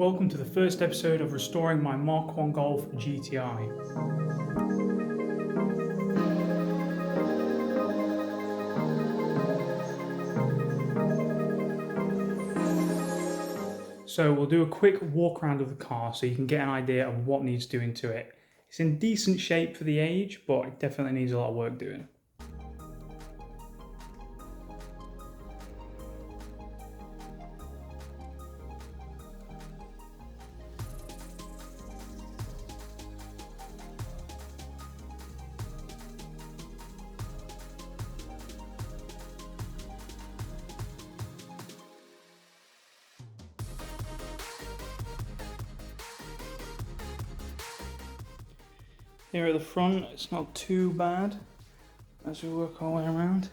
Welcome to the first episode of restoring my MK1 Golf GTI. So we'll do a quick walk around of the car so you can get an idea of what needs doing to it. It's in decent shape for the age, but it definitely needs a lot of work doing. Here at the front, it's not too bad as we work our way around.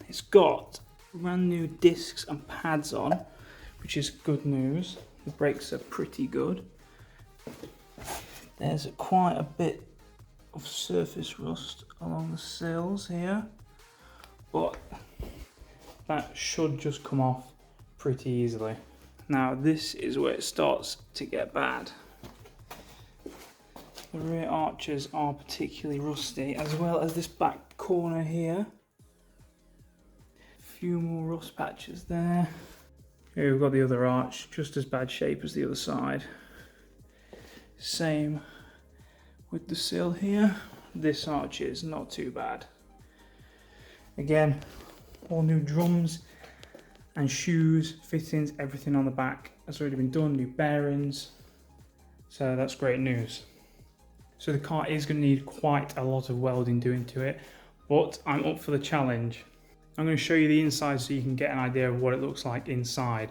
It's got brand new discs and pads on, which is good news. The brakes are pretty good. There's quite a bit of surface rust along the sills here, but that should just come off pretty easily. Now this is where it starts to get bad. The rear arches are particularly rusty, as well as this back corner here. A few more rust patches there. Here we've got the other arch, just as bad shape as the other side. Same with the sill here. This arch is not too bad. Again, all new drums and shoes, fittings, everything on the back has already been done, new bearings. So that's great news. So the car is going to need quite a lot of welding doing to it, but I'm up for the challenge. I'm going to show you the inside so you can get an idea of what it looks like inside.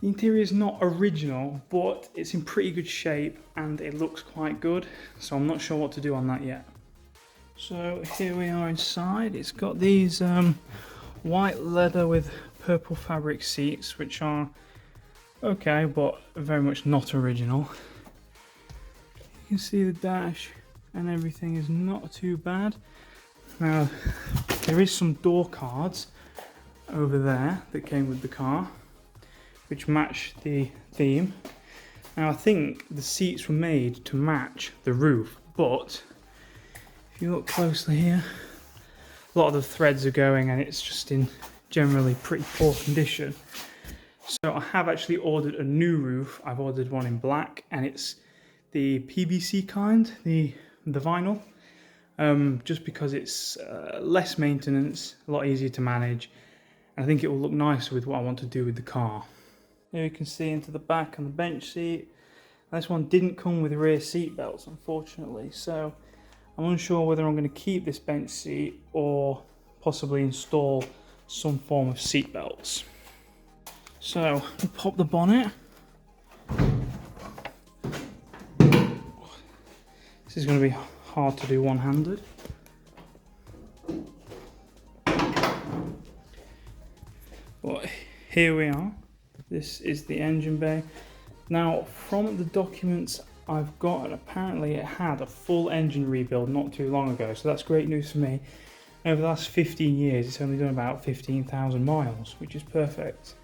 The interior is not original, but it's in pretty good shape and it looks quite good, so I'm not sure what to do on that yet. So here we are inside. It's got these white leather with purple fabric seats, which are okay, but very much not original. You can see the dash and everything is not too bad. Now there is some door cards over there that came with the car which match the theme. Now I think the seats were made to match the roof, but if you look closely here, a lot of the threads are going and it's just in generally pretty poor condition. So I have actually ordered a new roof. I've ordered one in black and it's the PVC kind, the vinyl, just because it's less maintenance, a lot easier to manage, and I think it will look nicer with what I want to do with the car. Here you can see into the back and the bench seat. This one didn't come with rear seat belts, unfortunately, so I'm unsure whether I'm going to keep this bench seat or possibly install some form of seat belts. So we'll pop the bonnet. This is going to be hard to do one-handed. But here we are. This is the engine bay. Now, from the documents I've got, apparently it had a full engine rebuild not too long ago, so that's great news for me. Over the last 15 years, it's only done about 15,000 miles, which is perfect.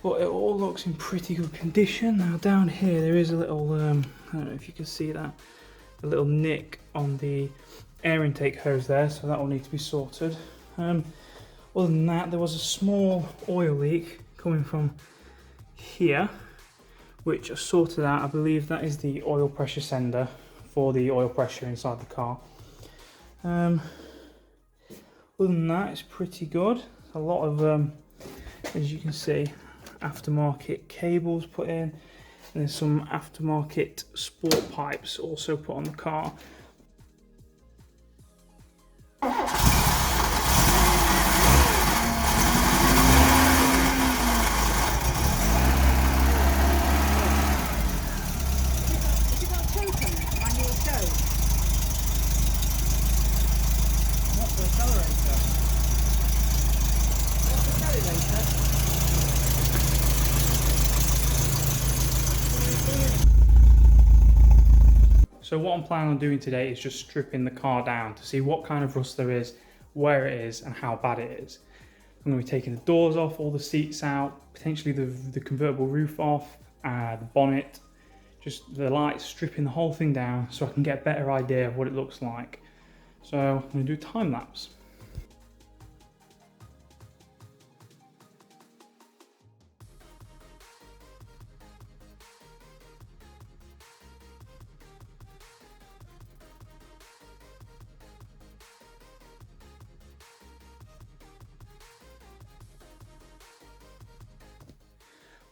But it all looks in pretty good condition. Now, down here, there is a little, I don't know if you can see that, a little nick on the air intake hose there, so that will need to be sorted. Other than that, there was a small oil leak coming from here, which I sorted out. I believe that is the oil pressure sender for the oil pressure inside the car. Other than that, it's pretty good. A lot of, as you can see, aftermarket cables put in. And there's some aftermarket sport pipes also put on the car. So what I'm planning on doing today is just stripping the car down to see what kind of rust there is, where it is and how bad it is. I'm going to be taking the doors off, all the seats out, potentially the convertible roof off, the bonnet, just the lights, stripping the whole thing down so I can get a better idea of what it looks like. So I'm going to do a time lapse.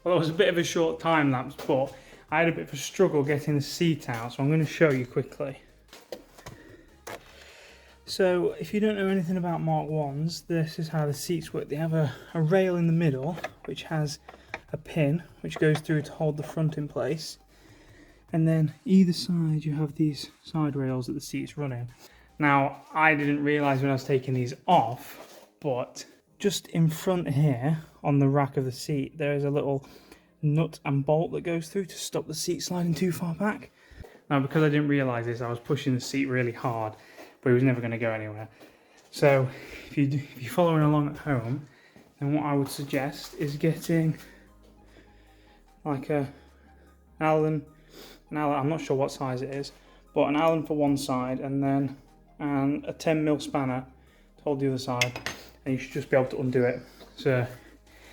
Well, it was a bit of a short time lapse, but I had a bit of a struggle getting the seat out, so I'm going to show you quickly. So if you don't know anything about Mark 1s, this is how the seats work. They have a rail in the middle, which has a pin, which goes through to hold the front in place. And then either side you have these side rails that the seats run in. Now, I didn't realise when I was taking these off, but just in front here, on the rack of the seat, there is a little nut and bolt that goes through to stop the seat sliding too far back. Now, because I didn't realise this, I was pushing the seat really hard, but it was never going to go anywhere. So, if you're following along at home, then what I would suggest is getting like an Allen, I'm not sure what size it is, but an Allen for one side, and then a 10mm spanner to hold the other side, and you should just be able to undo it. So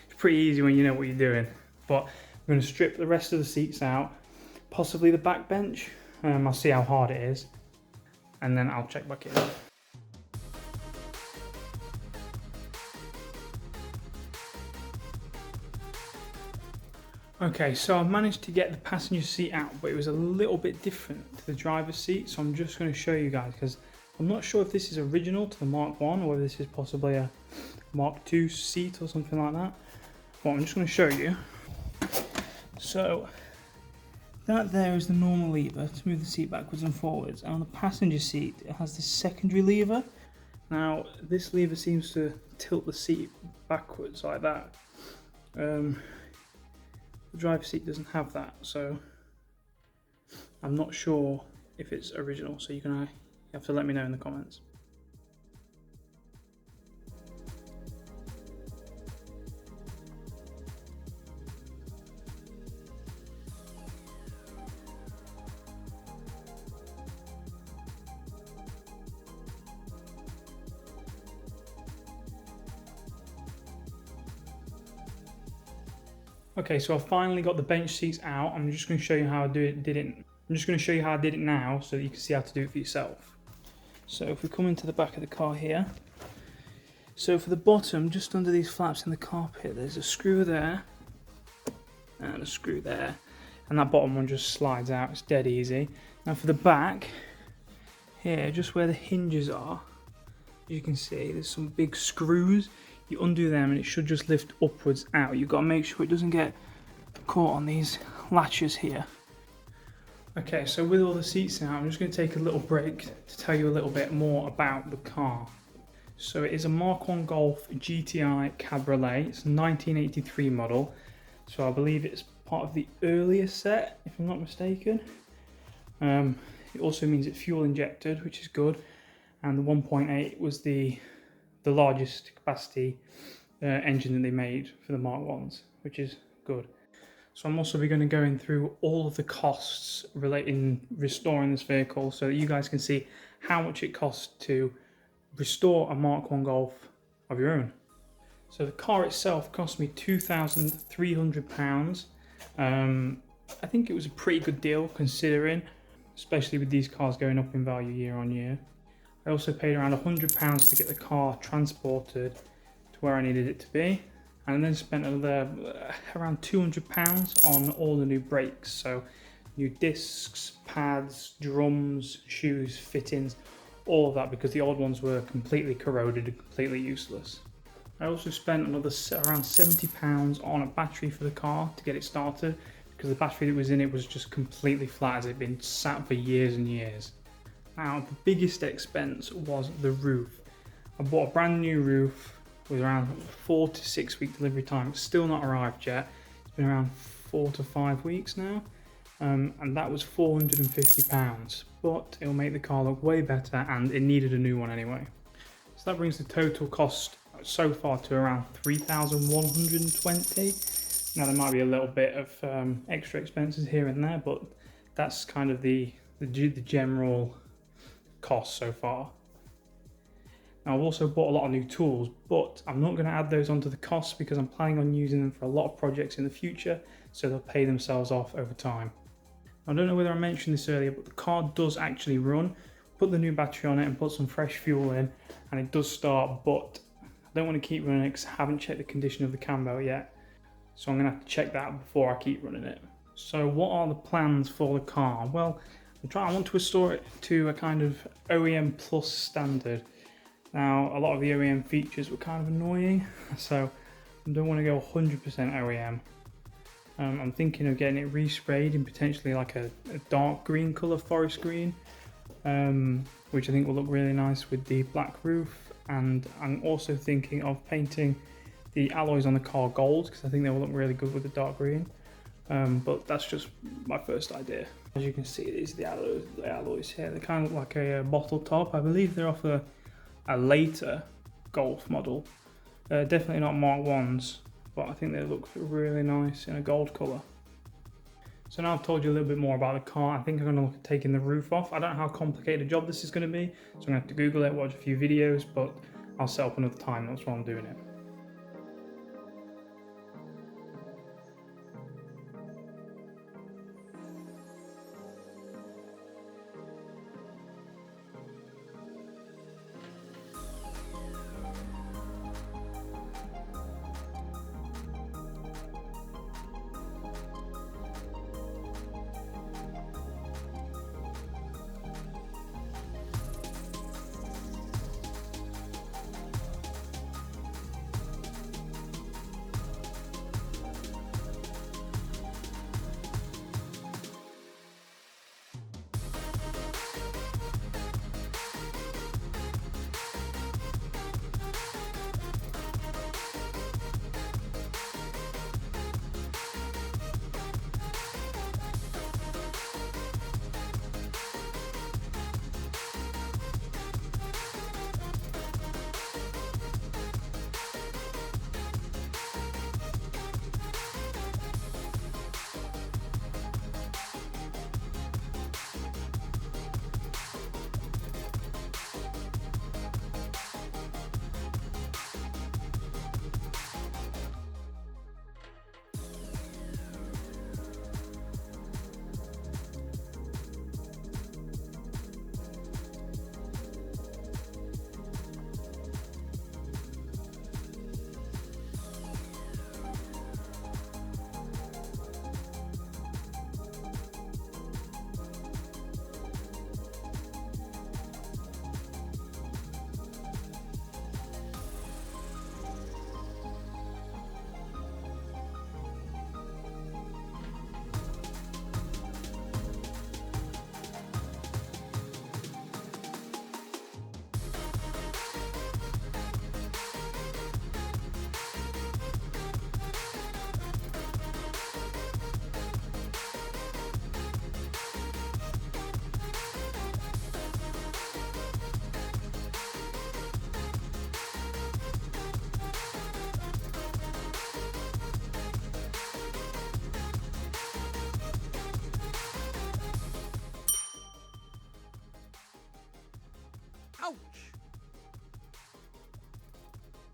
it's pretty easy when you know what you're doing. But I'm going to strip the rest of the seats out, possibly the back bench. I'll see how hard it is, and then I'll check back in. Okay, so I've managed to get the passenger seat out, but it was a little bit different to the driver's seat, so I'm just going to show you guys, because I'm not sure if this is original to the Mark 1 or whether this is possibly a Mark 2 seat or something like that. But I'm just going to show you. So that there is the normal lever to move the seat backwards and forwards, and on the passenger seat it has this secondary lever. Now this lever seems to tilt the seat backwards like that. The driver's seat doesn't have that, so I'm not sure if it's original, so you have to let me know in the comments. Okay, so I finally got the bench seats out. I'm just going to show you how I did it. I'm just going to show you how I did it now so that you can see how to do it for yourself. So if we come into the back of the car here, so for the bottom, just under these flaps in the carpet, there's a screw there and a screw there, and that bottom one just slides out. It's dead easy. Now for the back here, just where the hinges are, as you can see, there's some big screws. You undo them and it should just lift upwards out. You've got to make sure it doesn't get caught on these latches here. Okay, so with all the seats out, I'm just going to take a little break to tell you a little bit more about the car. So it is a Mark 1 Golf GTI Cabriolet. It's a 1983 model. So I believe it's part of the earlier set, if I'm not mistaken. It also means it's fuel injected, which is good. And the 1.8 was the largest capacity engine that they made for the Mark 1s, which is good. So I'm also going to go in through all of the costs relating restoring this vehicle so that you guys can see how much it costs to restore a Mark 1 Golf of your own. So the car itself cost me £2,300. I think it was a pretty good deal considering, especially with these cars going up in value year on year. I also paid around £100 to get the car transported to where I needed it to be, and then spent another around £200 on all the new brakes, so new discs, pads, drums, shoes, fittings, all of that, because the old ones were completely corroded and completely useless. I also spent another around £70 on a battery for the car to get it started, because the battery that was in it was just completely flat as it had been sat for years and years. Now, the biggest expense was the roof. I bought a brand new roof with around 4 to 6 week delivery time. It's still not arrived yet. It's been around 4 to 5 weeks now. And that was £450. But it'll make the car look way better, and it needed a new one anyway. So that brings the total cost so far to around 3,120. Now there might be a little bit of extra expenses here and there, but that's kind of the general cost so far. Now I've also bought a lot of new tools, but I'm not going to add those onto the costs because I'm planning on using them for a lot of projects in the future, so they'll pay themselves off over time. I don't know whether I mentioned this earlier, but the car does actually run. Put the new battery on it and put some fresh fuel in, and it does start, but I don't want to keep running it because I haven't checked the condition of the cam belt yet. So I'm going to have to check that before I keep running it. So what are the plans for the car? Well, I want to restore it to a kind of OEM Plus standard. Now, a lot of the OEM features were kind of annoying, so I don't want to go 100% OEM. I'm thinking of getting it resprayed in potentially like a dark green colour, forest green, which I think will look really nice with the black roof. And I'm also thinking of painting the alloys on the car gold because I think they will look really good with the dark green. But that's just my first idea. As you can see, these are the alloys here. They kind of look like a bottle top. I believe they're off a later Golf model. Definitely not Mark 1s, but I think they look really nice in a gold colour. So now I've told you a little bit more about the car, I think I'm going to look at taking the roof off. I don't know how complicated a job this is going to be, so I'm going to have to Google it, watch a few videos, but I'll set up another time, that's why I'm doing it.